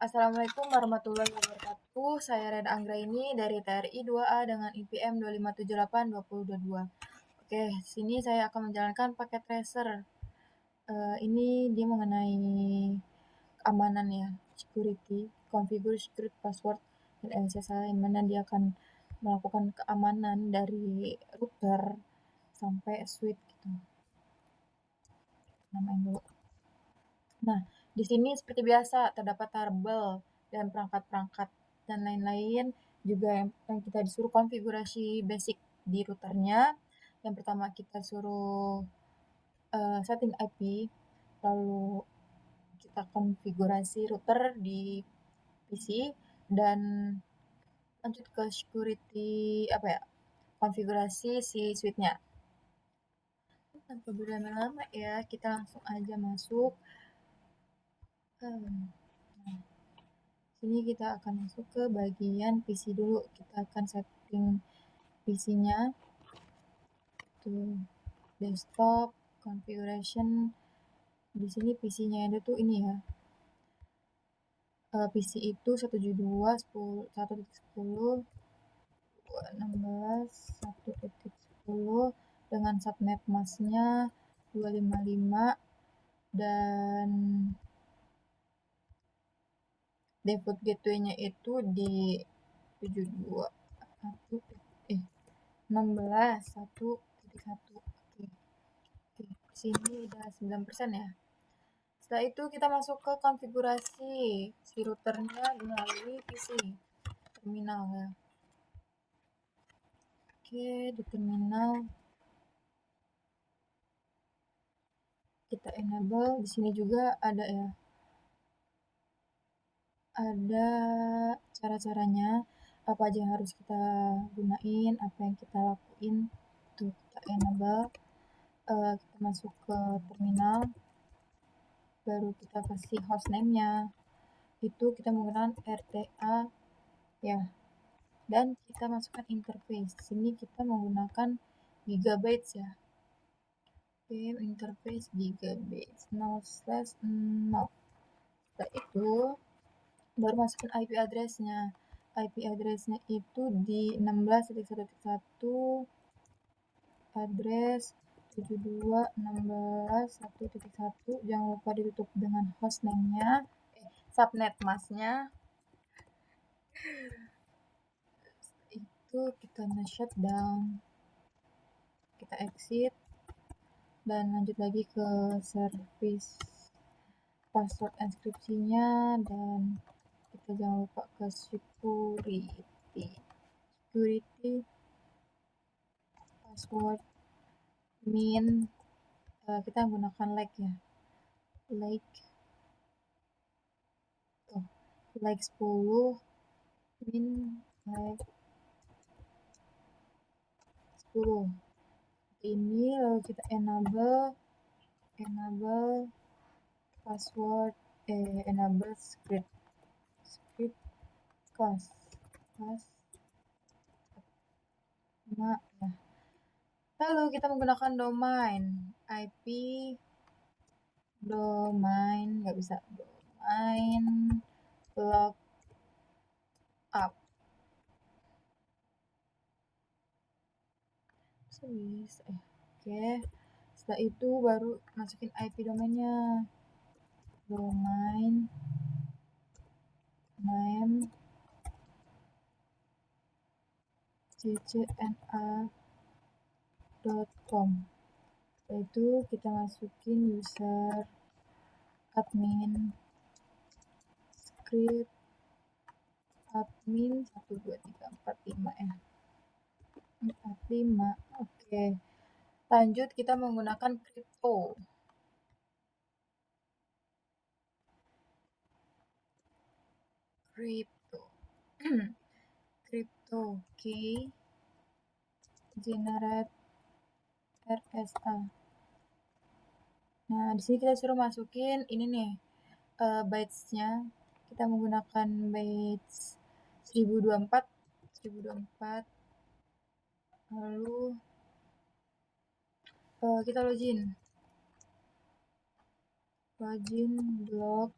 Assalamualaikum warahmatullahi wabarakatuh. Saya Reda Anggraini dari TRI 2A dengan IPM 25782022. Oke, sini saya akan menjalankan paket tracer. Ini dia mengenai keamanan ya, security, configure security password dan SSL, mana dia akan melakukan keamanan dari router sampai switch gitu. Namain dulu. Nah, di sini seperti biasa terdapat tabel dan perangkat-perangkat dan lain-lain juga yang kita disuruh konfigurasi basic di routernya. Yang pertama kita suruh setting IP, lalu kita konfigurasi router di PC dan lanjut ke security konfigurasi si switchnya. Tanpa berlama-lama ya, kita langsung aja masuk. Sini kita akan masuk ke bagian PC dulu. Kita akan setting PC-nya. Tuh, desktop, configuration. Di sini PC-nya itu ini ya. PC itu 172.1.10, 216, 1.10 dengan subnet masknya 255 dan default gateway-nya itu di 72 16 1.1. Oke, sini udah 9% ya. Setelah itu kita masuk ke konfigurasi si routernya melalui PC terminal ya. Oke, di terminal kita enable. Di sini juga ada ya. Ada cara-caranya, apa aja yang harus kita gunain, apa yang kita lakuin. Tuh, kita enable. Kita masuk ke terminal, baru kita kasih hostname-nya. Itu kita menggunakan RTA ya, dan kita masukkan interface. Sini kita menggunakan gigabytes ya. Oke, interface gigabytes 0/0. Setelah itu baru masukin IP address-nya. IP address-nya itu di 16.1.1 address 72.16.1.1. Jangan lupa ditutup dengan hostname-nya, subnet mask-nya. Itu kita shutdown, kita exit dan lanjut lagi ke service password inskripsinya, dan kita jangan lupa ke security password min, kita menggunakan like 10 min like 10 ini, lalu kita enable password, enable script class nah ya. Lalu kita menggunakan domain IP domain log up. Oke, setelah itu baru masukin IP domainnya, domain name ccna.com. Setelah itu kita masukin user admin script admin 12345 ya, 45. Oke, lanjut kita menggunakan crypto. Crypto key generate RSA. Nah, di sini kita suruh masukin ini nih, bytes-nya. Kita menggunakan bytes 1024. Lalu kita login block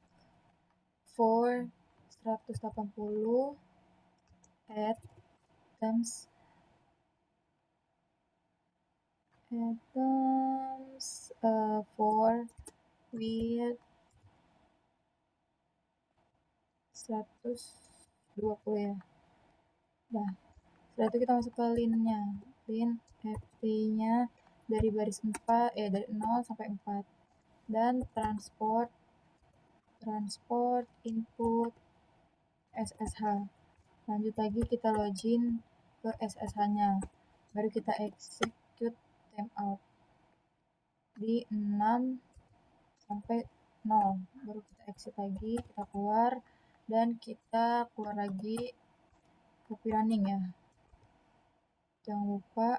4 180 items for with 120 ya. Nah, setelah itu kita masuk ke linnya, lin ft-nya dari baris 4 dari 0 sampai 4 dan transport input SSH. Lanjut lagi kita login ke SSH-nya, baru kita execute timeout di 6 sampai 0, baru kita exit lagi, kita keluar dan kita keluar lagi copy running ya. Jangan lupa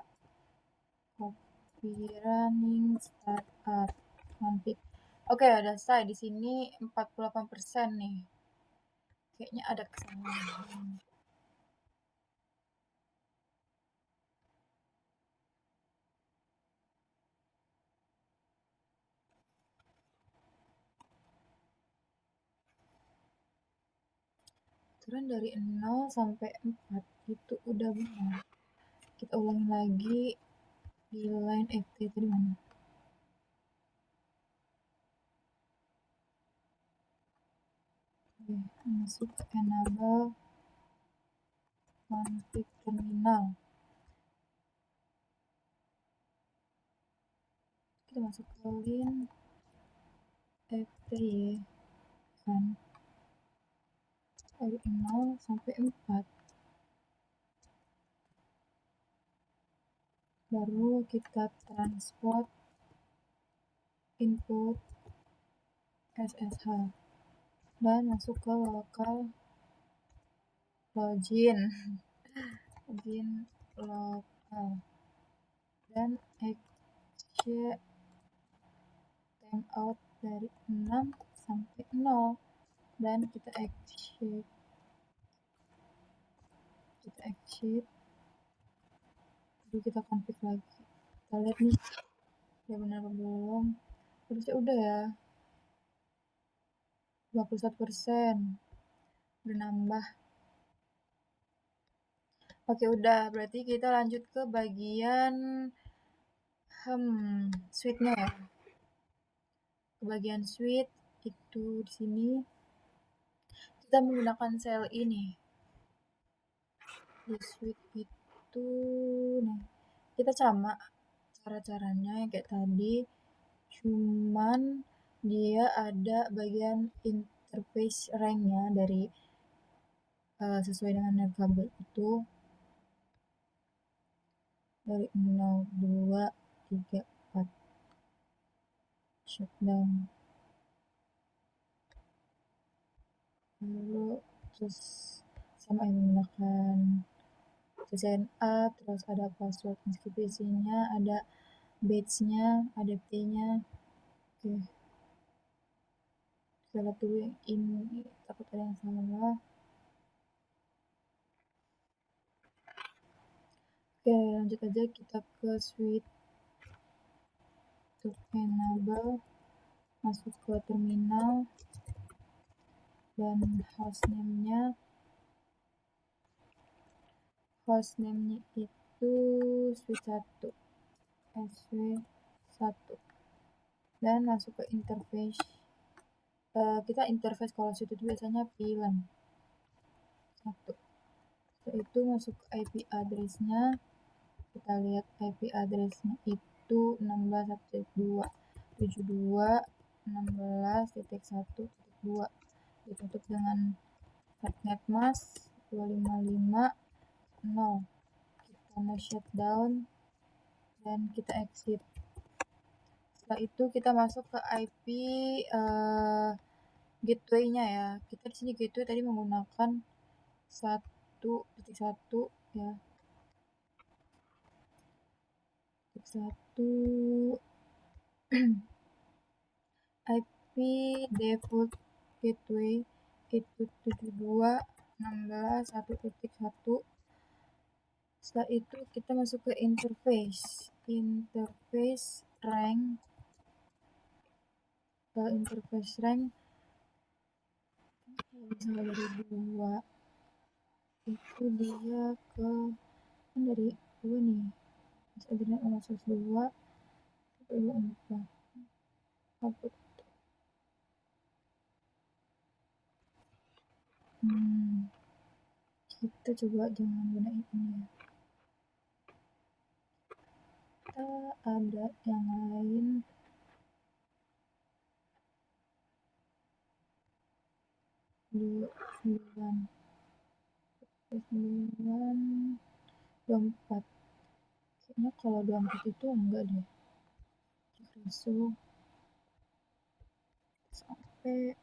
copy running startup config. Oke, udah selesai. Di sini 48% nih. Kayaknya ada kesalahan. Turun dari 0 sampai 4 itu udah benar. Kita ulangi lagi di line ft tadi mana? Masuk ke enable config terminal. Kita masuk ke lin ft kan dari 0 sampai 4, baru kita transport input SSH dan masuk ke local login lokal dan execute timeout dari 6 sampai 0 dan kita exit lalu kita config lagi. Kita lihat nih udah benar apa belum. Harusnya udah ya, 21% udah nambah. Oke, udah, berarti kita lanjut ke bagian suite-nya ya. Ke bagian suite itu di sini kita menggunakan sel ini. Di suite itu nih kita sama cara-caranya yang kayak tadi, cuman dia ada bagian interface rank-nya dari sesuai dengan kabel itu dari 0, 2, 3, 4 shutdown, lalu terus sama yang menggunakan CCNA, terus ada password inskripsinya, ada batch-nya, ada P-nya. Oke, kita lihat dulu yang ini, takut ada yang salah. Oke, lanjut aja kita ke suite to enable, masuk ke terminal dan hostname-nya itu sw1 sw1 dan masuk ke interface. Kita interface kalau suite itu biasanya VLAN 1. Setelah itu masuk ke IP address-nya, kita lihat IP address-nya itu 16.172.16.1.2, ditutup dengan subnet mask 255.0. Kita mau shutdown dan kita exit. Setelah itu kita masuk ke IP gateway-nya ya. Kita di sini gateway tadi menggunakan 1.1 ya. 1 IP default gateway itu 72.16.1.1. Setelah itu kita masuk ke interface rank. Interface rank misalnya dari 2 itu dia ke kan dari 2 nih Mas Adrian 2 sampai 24 output. Kita coba jangan gunain ini ya, kita ada yang lain. 29 24 kayaknya kalau 24 itu enggak deh, masuk sampai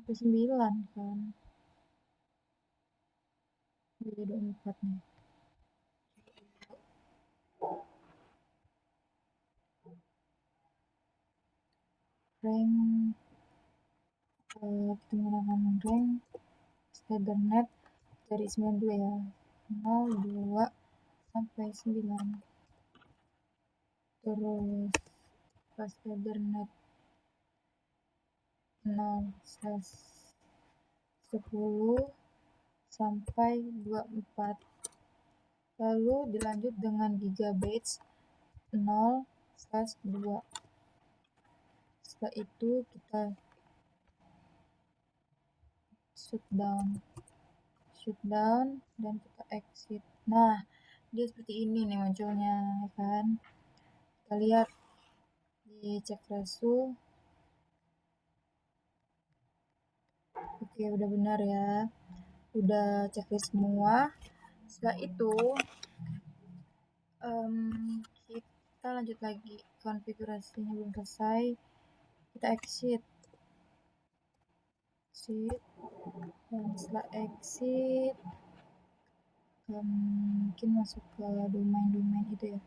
9 kan, jadi 24 nih. Rank kita menggunakan rank Ethernet dari 92 ya, 02 sampai 9. Terus pas Ethernet 0/10 sampai 24. Lalu dilanjut dengan gigabytes 0/2. Setelah itu kita shutdown dan kita exit. Nah, dia seperti ini nih munculnya, ya kan? Kita lihat di cek resu. Oke, udah benar ya. Udah checklist semua. Setelah itu kita lanjut lagi, konfigurasinya belum selesai, kita exit. Dan setelah exit mungkin masuk ke domain itu ya.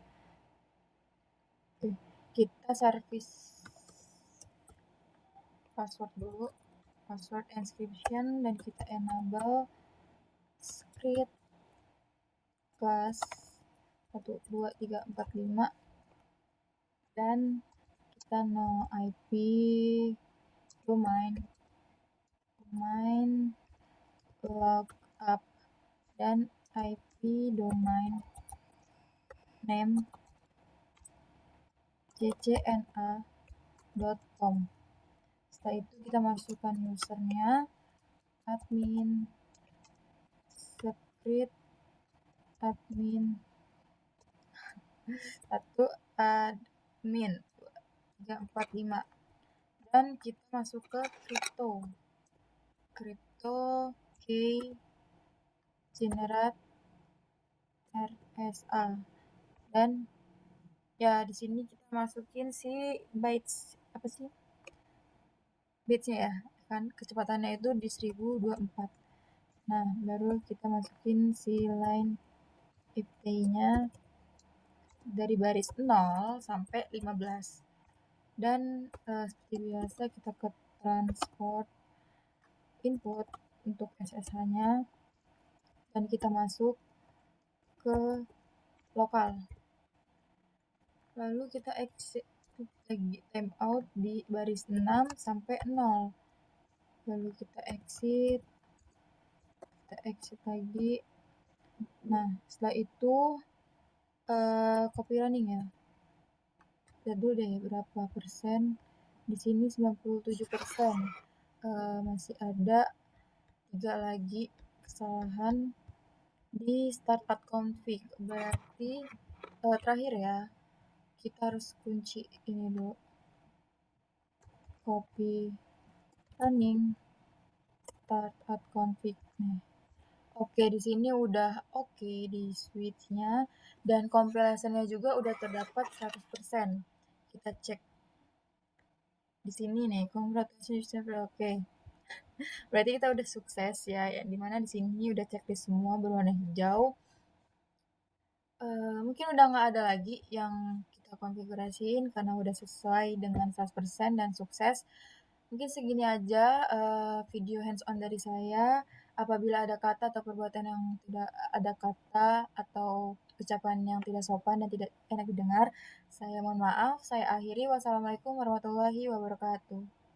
Oke, kita service password dulu, password encryption, dan kita enable script class 1 2 3 4 5 dan kita no IP domain logup dan IP domain name ccna.com. Setelah itu kita masukkan usernya admin script admin 1 admin 345 dan kita masuk ke crypto key generate RSA dan ya di sini kita masukin si bytesnya ya kan, kecepatannya itu di 1024. Nah, baru kita masukin si line IP-nya dari baris 0 sampai 15. Dan seperti biasa kita ke transport input untuk SSH-nya dan kita masuk ke lokal. Lalu kita exit lagi, timeout di baris 6 sampai 0. Lalu kita exit lagi. Nah, setelah itu copy running ya. Lihat dulu deh berapa persen. Di sini 97%. Masih ada 3 lagi kesalahan di start path config. Berarti terakhir ya, kita harus kunci ini dulu, copy running start path config nih. Oke, di sini udah oke di switch-nya dan compilationnya juga udah terdapat 100%. Kita cek di sini nih, congratulations, oke. Berarti kita udah sukses ya, dimana di sini udah checklist semua berwarna hijau. Mungkin udah nggak ada lagi yang kita konfigurasiin karena udah sesuai dengan 100% dan sukses. Mungkin segini aja video hands-on dari saya. Apabila ada kata atau perbuatan yang tidak ada kata atau ucapan yang tidak sopan dan tidak enak didengar. Saya mohon maaf, saya akhiri. Wassalamualaikum warahmatullahi wabarakatuh.